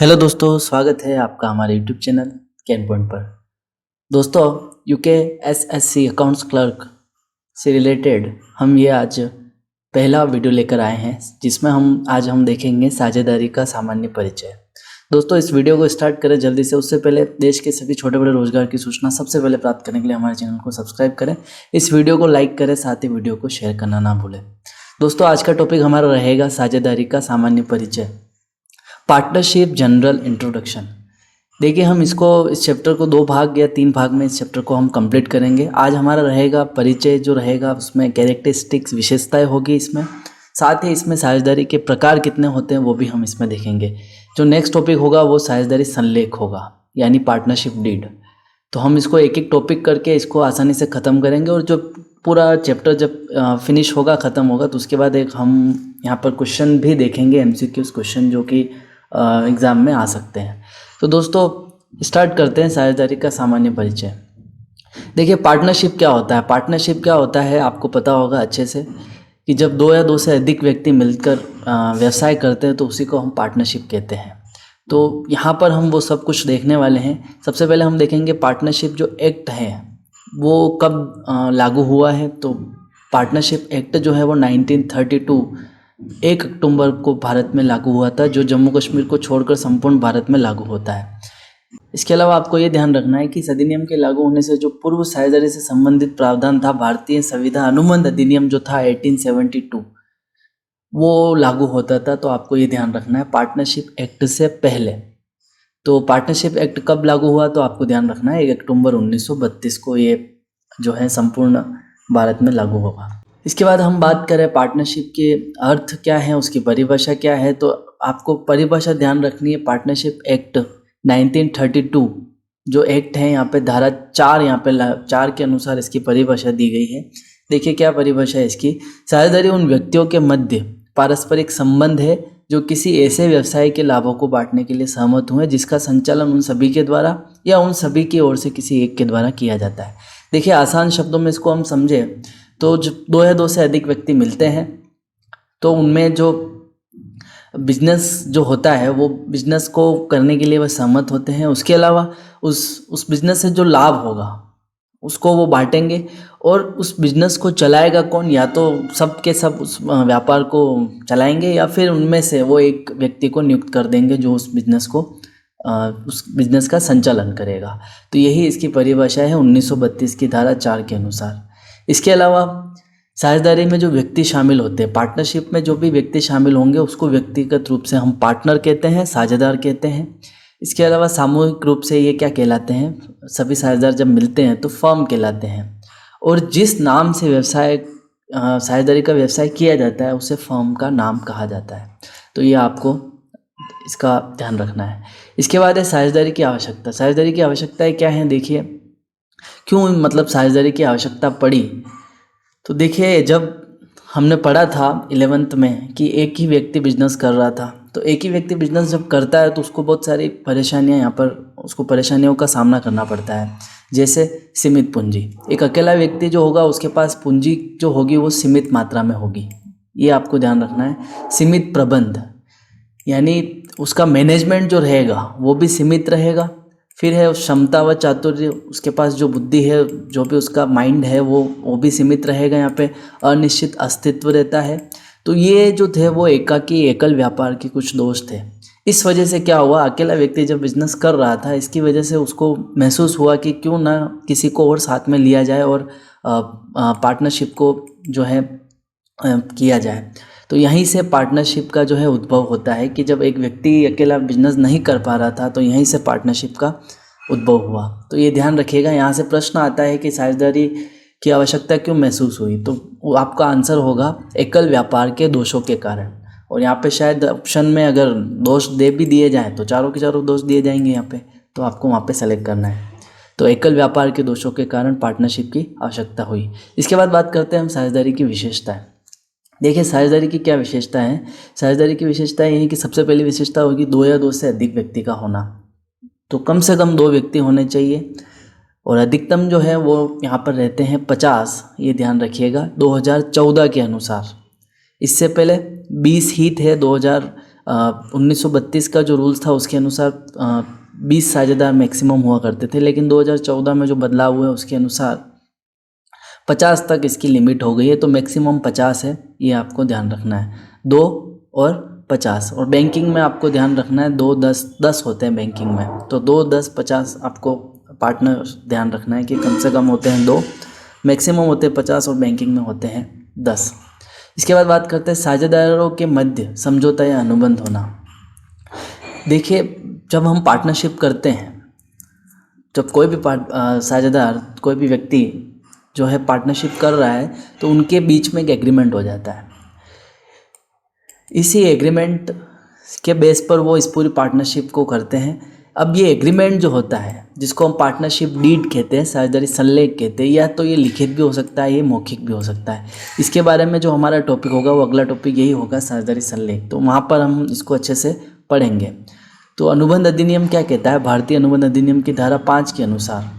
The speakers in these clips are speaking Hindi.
हेलो दोस्तों, स्वागत है आपका हमारे यूट्यूब चैनल कैन पॉइंट पर। दोस्तों, यूके एसएससी अकाउंट्स क्लर्क से रिलेटेड हम ये आज पहला वीडियो लेकर आए हैं, जिसमें हम देखेंगे साझेदारी का सामान्य परिचय। दोस्तों, इस वीडियो को स्टार्ट करें जल्दी से। उससे पहले देश के सभी छोटे बड़े रोजगार की सूचना सबसे पहले प्राप्त करने के लिए हमारे चैनल को सब्सक्राइब करें, इस वीडियो को लाइक करें, साथ ही वीडियो को शेयर करना ना भूलें। दोस्तों, आज का टॉपिक हमारा रहेगा साझेदारी का सामान्य परिचय, पार्टनरशिप जनरल इंट्रोडक्शन। देखिए, हम इस चैप्टर को 2 भाग या 3 भाग में इस चैप्टर को हम कंप्लीट करेंगे। आज हमारा रहेगा परिचय, जो रहेगा उसमें कैरेक्टरिस्टिक्स, विशेषताएं होगी इसमें, साथ ही इसमें साझेदारी के प्रकार कितने होते हैं वो भी हम इसमें देखेंगे। जो नेक्स्ट टॉपिक होगा वो साझेदारी संलेख होगा, यानी पार्टनरशिप डीड। तो हम इसको एक एक टॉपिक करके इसको आसानी से ख़त्म करेंगे, और जो पूरा चैप्टर जब फिनिश होगा, ख़त्म होगा, तो उसके बाद एक हम यहाँ पर क्वेश्चन भी देखेंगे, MCQs क्वेश्चन, जो कि एग्ज़ाम में आ सकते हैं। तो दोस्तों, स्टार्ट करते हैं साझेदारी का सामान्य परिचय। देखिए, पार्टनरशिप क्या होता है। पार्टनरशिप क्या होता है आपको पता होगा अच्छे से, कि जब 2 या 2 से अधिक व्यक्ति मिलकर व्यवसाय करते हैं तो उसी को हम पार्टनरशिप कहते हैं। तो यहाँ पर हम वो सब कुछ देखने वाले हैं। सबसे पहले हम देखेंगे पार्टनरशिप जो एक्ट है वो कब लागू हुआ है। तो पार्टनरशिप एक्ट जो है वो 1932 1 अक्टूबर को भारत में लागू हुआ था, जो जम्मू कश्मीर को छोड़कर संपूर्ण भारत में लागू होता है। इसके अलावा आपको ये ध्यान रखना है कि इस अधिनियम के लागू होने से जो पूर्व साझेदारी से संबंधित प्रावधान था, भारतीय संविधान अनुबंध अधिनियम जो था 1872, वो लागू होता था। तो आपको ये ध्यान रखना है पार्टनरशिप एक्ट से पहले। तो पार्टनरशिप एक्ट कब लागू हुआ, तो आपको ध्यान रखना है 1 अक्टूबर 1932 को ये जो है संपूर्ण भारत में लागू होगा। इसके बाद हम बात करें पार्टनरशिप के अर्थ क्या है, उसकी परिभाषा क्या है। तो आपको परिभाषा ध्यान रखनी है। पार्टनरशिप एक्ट 1932 जो एक्ट है, यहाँ पे धारा 4 4 के अनुसार इसकी परिभाषा दी गई है। देखिए क्या परिभाषा है इसकी। साझेदारी उन व्यक्तियों के मध्य पारस्परिक संबंध है जो किसी ऐसे व्यवसाय के लाभों को बांटने के लिए सहमत हुए जिसका संचालन उन सभी के द्वारा या उन सभी की ओर से किसी एक के द्वारा किया जाता है। देखिए, आसान शब्दों में इसको हम समझे तो जब 2 या 2 से अधिक व्यक्ति मिलते हैं तो उनमें जो बिजनेस जो होता है वो बिजनेस को करने के लिए वह सहमत होते हैं। उसके अलावा उस बिजनेस से जो लाभ होगा उसको वो बांटेंगे, और उस बिजनेस को चलाएगा कौन, या तो सब के सब उस व्यापार को चलाएंगे, या फिर उनमें से वो एक व्यक्ति को नियुक्त कर देंगे जो उस बिजनेस का संचालन करेगा। तो यही इसकी परिभाषा है 1932 की धारा 4 के अनुसार। इसके अलावा साझेदारी में जो व्यक्ति शामिल होते हैं, पार्टनरशिप में जो भी व्यक्ति शामिल होंगे उसको व्यक्तिगत रूप से हम पार्टनर कहते हैं, साझेदार कहते हैं। इसके अलावा सामूहिक रूप से ये क्या कहलाते हैं, सभी साझेदार जब मिलते हैं तो फर्म कहलाते हैं, और जिस नाम से साझेदारी का व्यवसाय किया जाता है उसे फर्म का नाम कहा जाता है। तो ये आपको इसका ध्यान रखना है। इसके बाद है साझेदारी की आवश्यकता। साझेदारी की आवश्यकताएं क्या हैं, देखिए क्यों मतलब साझेदारी की आवश्यकता पड़ी। तो देखिए, जब हमने पढ़ा था 11th में कि एक ही व्यक्ति बिजनेस कर रहा था, तो एक ही व्यक्ति बिजनेस जब करता है तो उसको बहुत सारी परेशानियां यहाँ पर उसको परेशानियों का सामना करना पड़ता है। जैसे सीमित पूंजी, एक अकेला व्यक्ति जो होगा उसके पास पूंजी जो होगी वो सीमित मात्रा में होगी, ये आपको ध्यान रखना है। सीमित प्रबंध, यानी उसका मैनेजमेंट जो रहेगा वो भी सीमित रहेगा। फिर है क्षमता व चातुर्य, उसके पास जो बुद्धि है, जो भी उसका माइंड है वो भी सीमित रहेगा। यहाँ पे अनिश्चित अस्तित्व रहता है। तो ये जो थे वो एकल व्यापार के कुछ दोष थे। इस वजह से क्या हुआ, अकेला व्यक्ति जब बिजनेस कर रहा था, इसकी वजह से उसको महसूस हुआ कि क्यों ना किसी को और साथ में लिया जाए और पार्टनरशिप को जो है किया जाए। तो यहीं से पार्टनरशिप का जो है उद्भव होता है कि जब एक व्यक्ति अकेला बिजनेस नहीं कर पा रहा था तो यहीं से पार्टनरशिप का उद्भव हुआ। तो ये ध्यान रखिएगा। यहाँ से प्रश्न आता है कि साझेदारी की आवश्यकता क्यों महसूस हुई, तो वो आपका आंसर होगा एकल व्यापार के दोषों के कारण। और यहाँ पे शायद ऑप्शन में अगर दोष दे भी दिए जाएँ तो चारों के चारों दोष दिए जाएंगे यहाँ पे, तो आपको वहाँ पे सेलेक्ट करना है। तो एकल व्यापार के दोषों के कारण पार्टनरशिप की आवश्यकता हुई। इसके बाद बात करते हैं हम साझेदारी की विशेषताएं। देखिए, साझेदारी की क्या विशेषता है। साझेदारी की विशेषता यही कि सबसे पहली विशेषता होगी 2 या 2 से अधिक व्यक्ति का होना। तो कम से कम 2 व्यक्ति होने चाहिए, और अधिकतम जो है वो यहाँ पर रहते हैं 50, ये ध्यान रखिएगा 2014 के अनुसार। इससे पहले 20 ही थे 1932 का जो रूल्स था उसके अनुसार 20 साझेदार मैक्सिमम हुआ करते थे, लेकिन 2014 में जो बदलाव हुआ है उसके अनुसार 50 तक इसकी लिमिट हो गई है। तो मैक्सिमम 50 है, ये आपको ध्यान रखना है। 2 और 50। और बैंकिंग में आपको ध्यान रखना है 2, 10 होते हैं बैंकिंग में, तो 2, 10, 50 आपको पार्टनर ध्यान रखना है कि कम से कम होते हैं 2, मैक्सिमम होते हैं 50 और बैंकिंग में होते हैं 10। इसके बाद बात करते हैं साझेदारों के मध्य समझौता या अनुबंध होना। देखिए, जब हम पार्टनरशिप करते हैं, जब कोई भी साझेदार, कोई भी व्यक्ति जो है पार्टनरशिप कर रहा है, तो उनके बीच में एक एग्रीमेंट हो जाता है। इसी एग्रीमेंट के बेस पर वो इस पूरी पार्टनरशिप को करते हैं। अब ये एग्रीमेंट जो होता है, जिसको हम पार्टनरशिप डीड कहते हैं, साझेदारी संलेख कहते हैं, या तो ये लिखित भी हो सकता है, ये मौखिक भी हो सकता है। इसके बारे में जो हमारा टॉपिक होगा वो अगला टॉपिक यही होगा, साझेदारी संलेख, तो वहाँ पर हम इसको अच्छे से पढ़ेंगे। तो अनुबंध अधिनियम क्या कहता है? भारतीय अनुबंध अधिनियम की धारा 5 के अनुसार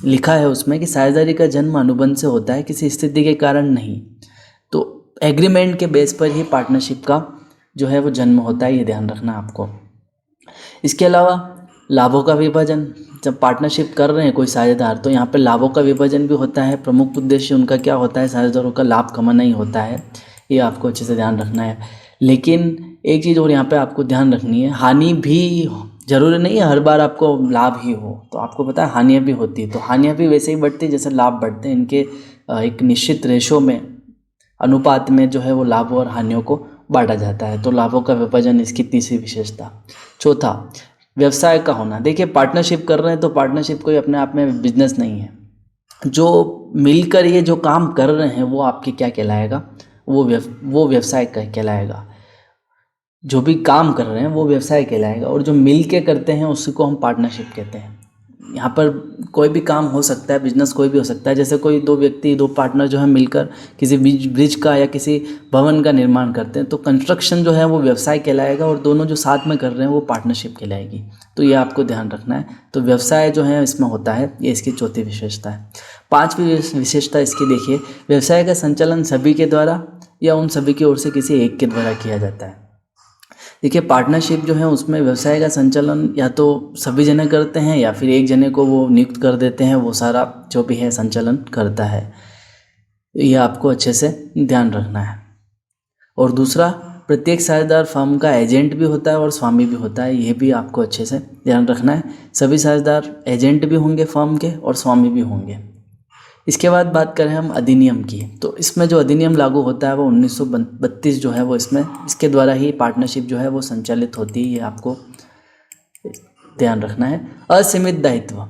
लिखा है उसमें कि साझेदारी का जन्म अनुबंध से होता है, किसी स्थिति के कारण नहीं। तो एग्रीमेंट के बेस पर ही पार्टनरशिप का जो है वो जन्म होता है, ये ध्यान रखना आपको। इसके अलावा लाभों का विभाजन, जब पार्टनरशिप कर रहे हैं कोई साझेदार, तो यहाँ पे लाभों का विभाजन भी होता है। प्रमुख उद्देश्य उनका क्या होता है? साझेदारों का लाभ कमाना ही होता है, ये आपको अच्छे से ध्यान रखना है। लेकिन एक चीज़ और यहाँ पे आपको ध्यान रखनी है, हानि भी जरूरी नहीं है हर बार आपको लाभ ही हो, तो आपको पता है हानियाँ भी होती है, तो हानियाँ भी वैसे ही बढ़ती है जैसे लाभ बढ़ते हैं। इनके एक निश्चित रेशो में, अनुपात में जो है वो लाभों और हानियों को बांटा जाता है। तो लाभों का विभाजन इसकी तीसरी विशेषता। चौथा, व्यवसाय का होना। देखिए, पार्टनरशिप कर रहे हैं तो पार्टनरशिप कोई अपने आप में बिजनेस नहीं है। जो मिलकर ये जो काम कर रहे हैं वो आपके क्या कहलाएगा? वो व्यवसाय कहलाएगा। जो भी काम कर रहे हैं वो व्यवसाय कहलाएगा, और जो मिल के करते हैं उसी को हम पार्टनरशिप कहते हैं। यहाँ पर कोई भी काम हो सकता है, बिजनेस कोई भी हो सकता है। जैसे कोई 2 व्यक्ति, 2 पार्टनर जो है मिलकर किसी ब्रिज का या किसी भवन का निर्माण करते हैं, तो कंस्ट्रक्शन जो है वो व्यवसाय कहलाएगा, और दोनों जो साथ में कर रहे हैं वो पार्टनरशिप कहलाएगी। तो ये आपको ध्यान रखना है। तो व्यवसाय जो है इसमें होता है, ये इसकी चौथी विशेषता है। 5वीं विशेषता इसकी देखिए, व्यवसाय का संचालन सभी के द्वारा या उन सभी की ओर से किसी एक के द्वारा किया जाता है। देखिए, पार्टनरशिप जो है उसमें व्यवसाय का संचालन या तो सभी जने करते हैं या फिर एक जने को वो नियुक्त कर देते हैं, वो सारा जो भी है संचालन करता है। ये आपको अच्छे से ध्यान रखना है। और दूसरा, प्रत्येक साझेदार फर्म का एजेंट भी होता है और स्वामी भी होता है, ये भी आपको अच्छे से ध्यान रखना है। सभी साझेदार एजेंट भी होंगे फर्म के और स्वामी भी होंगे। इसके बाद बात करें हम अधिनियम की, तो इसमें जो अधिनियम लागू होता है वो 1932 जो है वो इसके द्वारा ही पार्टनरशिप जो है वो संचालित होती है, ये आपको ध्यान रखना है। असीमित दायित्व,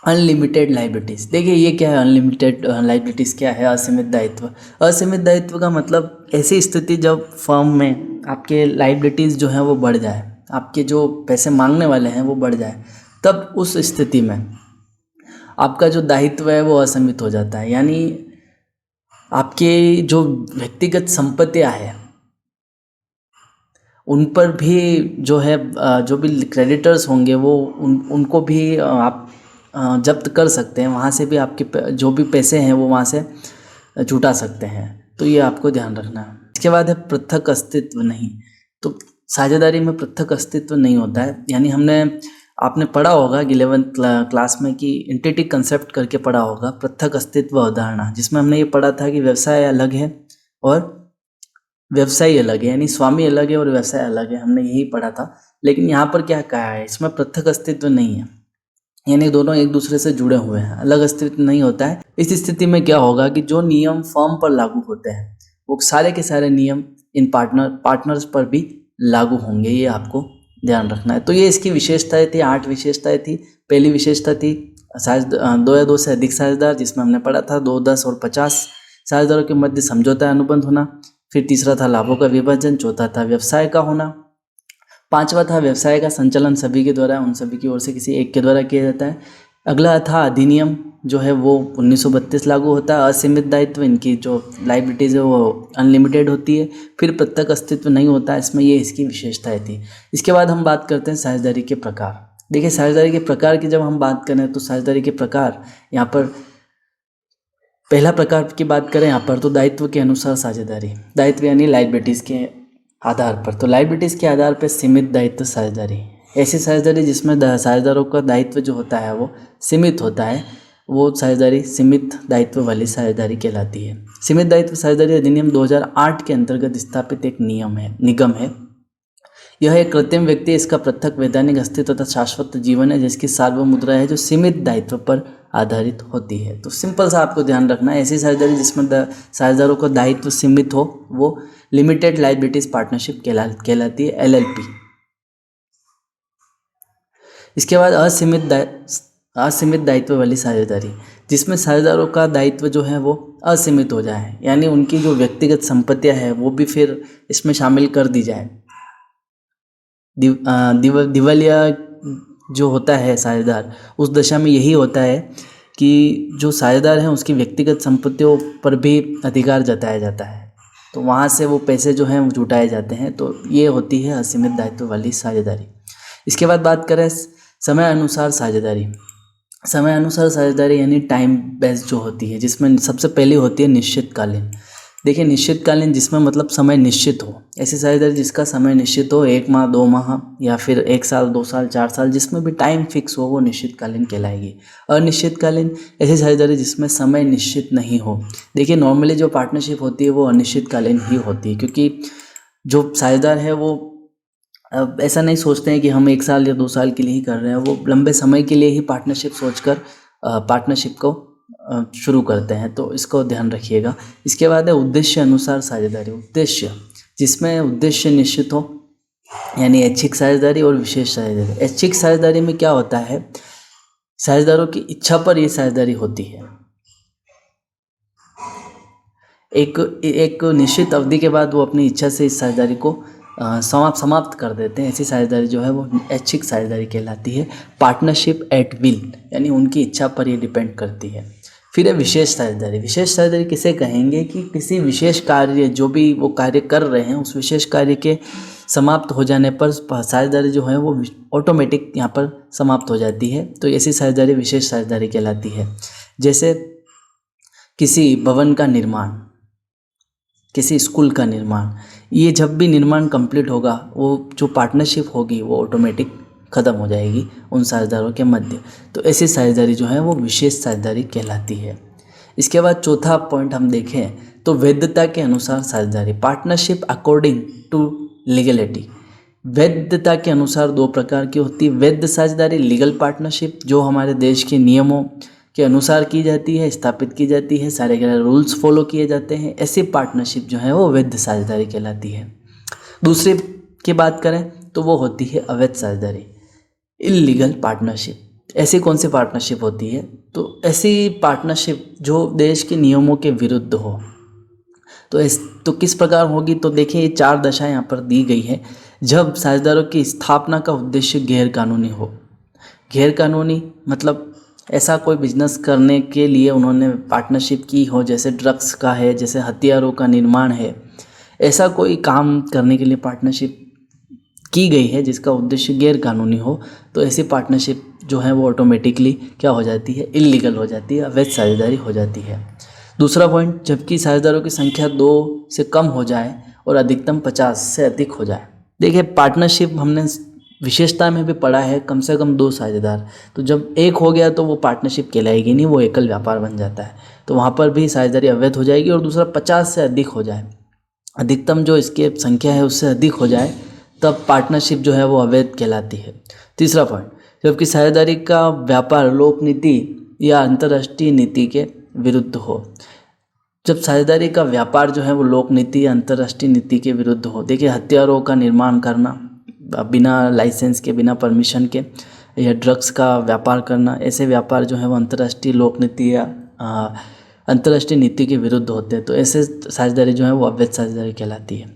अनलिमिटेड लाइबिलिटीज़। देखिए, ये क्या है? अनलिमिटेड लाइबिलिटीज़ क्या है? असीमित दायित्व। असीमित दायित्व का मतलब ऐसी स्थिति जब फर्म में आपके लाइबिलिटीज़ जो हैं वो बढ़ जाए, आपके जो पैसे मांगने वाले हैं वो बढ़ जाए, तब उस स्थिति में आपका जो दायित्व है वो असीमित हो जाता है। यानी आपके जो व्यक्तिगत संपत्तियां हैं उन पर भी जो है जो भी क्रेडिटर्स होंगे वो उनको भी आप जब्त कर सकते हैं। वहाँ से भी आपके जो भी पैसे हैं वो वहाँ से छुटा सकते हैं, तो ये आपको ध्यान रखना है। इसके बाद है पृथक अस्तित्व नहीं। तो साझेदारी में पृथक अस्तित्व नहीं होता है। यानी आपने पढ़ा होगा 11th क्लास में कि एंटिटी कंसेप्ट करके पढ़ा होगा, पृथक अस्तित्व अवधारणा, जिसमें हमने ये पढ़ा था कि व्यवसाय अलग है और व्यवसायी अलग है, यानी स्वामी अलग है और व्यवसाय अलग है, हमने यही पढ़ा था। लेकिन यहाँ पर क्या कहा है, इसमें पृथक अस्तित्व नहीं है, यानी दोनों एक दूसरे से जुड़े हुए हैं, अलग अस्तित्व नहीं होता है। इस स्थिति में क्या होगा कि जो नियम फर्म पर लागू होते हैं वो सारे के सारे नियम इन पार्टनर्स पर भी लागू होंगे, ये आपको ध्यान रखना है। तो ये इसकी विशेषताएं थी, 8 विशेषताएं थी। पहली विशेषता थी 2 या 2 से अधिक साझेदार, जिसमें हमने पढ़ा था 2, 10 और 50 साझेदारों के मध्य समझौता अनुबंध होना। फिर तीसरा था लाभों का विभाजन। चौथा था व्यवसाय का होना। 5वां था व्यवसाय का संचालन सभी के द्वारा, उन सभी की ओर से किसी एक के द्वारा किया जाता है। अगला था अधिनियम जो है वो 1932 लागू होता है। असीमित दायित्व, इनकी जो लाइबिलिटीज़ है वो अनलिमिटेड होती है। फिर पृथक अस्तित्व नहीं होता, इसमें ये इसकी विशेषताएं थी। इसके बाद हम बात करते हैं साझेदारी के प्रकार। देखिए, साझेदारी के प्रकार की जब हम बात करें तो साझेदारी के प्रकार, यहाँ पर पहला प्रकार की बात करें यहाँ पर तो दायित्व के अनुसार साझेदारी, दायित्व यानी लाइबिलिटीज़ के आधार पर। तो लायबिलिटीज़ के आधार पर सीमित दायित्व साझेदारी, ऐसी साझेदारी जिसमें साझेदारों का दायित्व जो होता है वो सीमित होता है, वो साझेदारी सीमित दायित्व वाली साझेदारी कहलाती है। सीमित दायित्व साझेदारी अधिनियम 2008 के अंतर्गत स्थापित एक निगम है। यह एक कृत्रिम व्यक्ति, इसका पृथक वैधानिक अस्तित्व तथा शाश्वत जीवन है, जिसकी सार्वभौम मुद्रा है जो सीमित दायित्व पर आधारित होती है। तो सिंपल सा आपको ध्यान रखना है, ऐसी साझेदारी जिसमें साझेदारों का दायित्व सीमित हो वो लिमिटेड लायबिलिटीज पार्टनरशिप कहलाती है, LLP। इसके बाद असीमित दायित्व वाली साझेदारी, जिसमें साझेदारों का दायित्व जो है वो असीमित हो जाए, यानी उनकी जो व्यक्तिगत संपत्तियां है वो भी फिर इसमें शामिल कर दी जाए। दिवालिया जो होता है साझेदार, उस दशा में यही होता है कि जो साझेदार है उसकी व्यक्तिगत संपत्तियों पर भी अधिकार जताया जाता है, तो वहाँ से वो पैसे जो हैं वो जुटाए जाते हैं। तो ये होती है असीमित दायित्व वाली साझेदारी। इसके बाद बात करें समय अनुसार साझेदारी। समय अनुसार साझेदारी यानी टाइम बेस्ड जो होती है, जिसमें सबसे पहले होती है निश्चितकालीन। देखिए, निश्चितकालीन जिसमें मतलब समय निश्चित हो, ऐसी साझेदारी जिसका समय निश्चित हो, 1 माह 2 माह या फिर 1 साल 2 साल 4 साल, जिसमें भी टाइम फिक्स हो वो निश्चितकालीन कहलाएगी। अनिश्चितकालीन ऐसी साझेदारी जिसमें समय निश्चित नहीं हो। देखिए, नॉर्मली जो पार्टनरशिप होती है वो अनिश्चितकालीन ही होती है, क्योंकि जो साझेदार है वो अब ऐसा नहीं सोचते हैं कि हम 1 साल या 2 साल के लिए ही कर रहे हैं, वो लंबे समय के लिए ही पार्टनरशिप सोचकर पार्टनरशिप को शुरू करते हैं, तो इसको ध्यान रखिएगा। इसके बाद है उद्देश्य अनुसार साझेदारी। उद्देश्य जिसमें उद्देश्य निश्चित हो, यानी ऐच्छिक साझेदारी और विशेष साझेदारी। ऐच्छिक साझेदारी में क्या होता है, साझेदारों की इच्छा पर यह साझेदारी होती है। एक निश्चित अवधि के बाद वो अपनी इच्छा से इस साझेदारी को समाप्त कर देते हैं। ऐसी साझेदारी जो है वो ऐच्छिक साझेदारी कहलाती है। पार्टनरशिप एट विल, यानी उनकी इच्छा पर ये डिपेंड करती है। फिर है विशेष साझेदारी। विशेष साझेदारी किसे कहेंगे कि किसी विशेष कार्य, जो भी वो कार्य कर रहे हैं, उस विशेष कार्य के समाप्त हो जाने पर साझेदारी जो है वो ऑटोमेटिक यहाँ पर समाप्त हो जाती है। तो ऐसी साझेदारी विशेष साझेदारी कहलाती है। जैसे किसी भवन का निर्माण, किसी स्कूल का निर्माण, ये जब भी निर्माण कंप्लीट होगा, वो जो पार्टनरशिप होगी वो ऑटोमेटिक ख़त्म हो जाएगी उन साझेदारों के मध्य। तो ऐसी साझेदारी जो है वो विशेष साझेदारी कहलाती है। इसके बाद चौथा पॉइंट हम देखें तो वैधता के अनुसार साझेदारी। Partnership according to legality. वैधता के अनुसार 2 प्रकार की होती है। वैध साझेदारी लीगल पार्टनरशिप, जो हमारे देश के नियमों के अनुसार की जाती है, स्थापित की जाती है, सारे के रूल्स फॉलो किए जाते हैं। ऐसी पार्टनरशिप जो है वो वैध साझेदारी कहलाती है। दूसरी की बात करें तो वो होती है अवैध साझेदारी, इल्लीगल पार्टनरशिप। ऐसी कौन सी पार्टनरशिप होती है, तो ऐसी पार्टनरशिप जो देश के नियमों के विरुद्ध हो। तो किस प्रकार होगी, तो देखिए ये 4 दशा यहाँ पर दी गई है। जब साझेदारों की स्थापना का उद्देश्य गैर कानूनी हो। गैर कानूनी मतलब ऐसा कोई बिजनेस करने के लिए उन्होंने पार्टनरशिप की हो, जैसे ड्रग्स का है, जैसे हथियारों का निर्माण है, ऐसा कोई काम करने के लिए पार्टनरशिप की गई है जिसका उद्देश्य गैर कानूनी हो, तो ऐसी पार्टनरशिप जो है वो ऑटोमेटिकली क्या हो जाती है, इल्लीगल हो जाती है, अवैध साझेदारी हो जाती है। दूसरा पॉइंट, जबकि साझेदारों की संख्या 2 से कम हो जाए और अधिकतम 50 से अधिक हो जाए। देखिए, पार्टनरशिप हमने विशेषता में भी पढ़ा है, कम से कम 2 साझेदार। तो जब 1 हो गया तो वो पार्टनरशिप कहलाएगी नहीं, वो एकल व्यापार बन जाता है, तो वहाँ पर भी साझेदारी अवैध हो जाएगी। और दूसरा 50 से अधिक हो जाए, अधिकतम जो इसकी संख्या है उससे अधिक हो जाए, तब पार्टनरशिप जो है वो अवैध कहलाती है। तीसरा पॉइंट, जबकि साझेदारी का व्यापार लोक नीति या अंतर्राष्ट्रीय नीति के विरुद्ध हो। जब साझेदारी का व्यापार जो है वो लोक नीति या अंतर्राष्ट्रीय नीति के विरुद्ध हो। देखिए, हथियारों का निर्माण करना बिना लाइसेंस के, बिना परमिशन के, या ड्रग्स का व्यापार करना, ऐसे व्यापार जो है वो अंतर्राष्ट्रीय लोक नीति या अंतर्राष्ट्रीय नीति के विरुद्ध होते हैं, तो ऐसे साझेदारी जो है वो अवैध साझेदारी कहलाती है।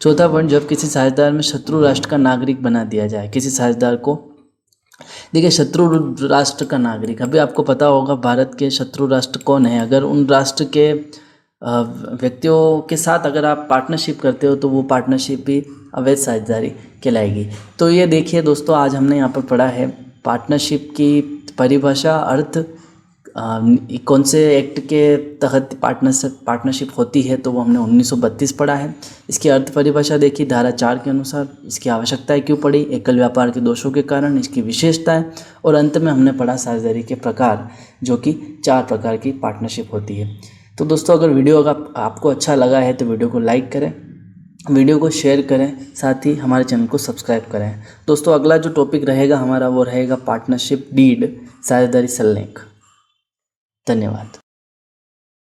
चौथा पॉइंट, जब किसी साझेदार में शत्रु राष्ट्र का नागरिक बना दिया जाए। किसी साझेदार को, देखिए, शत्रु राष्ट्र का नागरिक, अभी आपको पता होगा भारत के शत्रु राष्ट्र कौन है। अगर उन राष्ट्र के व्यक्तियों के साथ अगर आप पार्टनरशिप करते हो तो वो पार्टनरशिप भी अवैध साझेदारी कहलाएगी। तो ये देखिए दोस्तों, आज हमने यहाँ पर पढ़ा है पार्टनरशिप की परिभाषा, अर्थ, कौन से एक्ट के तहत पार्टनरशिप होती है, तो वो हमने 1932 पढ़ा है। इसकी अर्थ परिभाषा देखी धारा 4 के अनुसार। इसकी आवश्यकताएं क्यों पड़ी, एकल व्यापार के दोषों के कारण, इसकी विशेषताएं, और अंत में हमने पढ़ा साझेदारी के प्रकार, जो कि 4 प्रकार की पार्टनरशिप होती है। तो दोस्तों, अगर वीडियो आपको अच्छा लगा है तो वीडियो को लाइक करें, वीडियो को शेयर करें, साथ ही हमारे चैनल को सब्सक्राइब करें। दोस्तों, अगला जो टॉपिक रहेगा हमारा वो रहेगा पार्टनरशिप डीड, साझेदारी सल्लेख। धन्यवाद।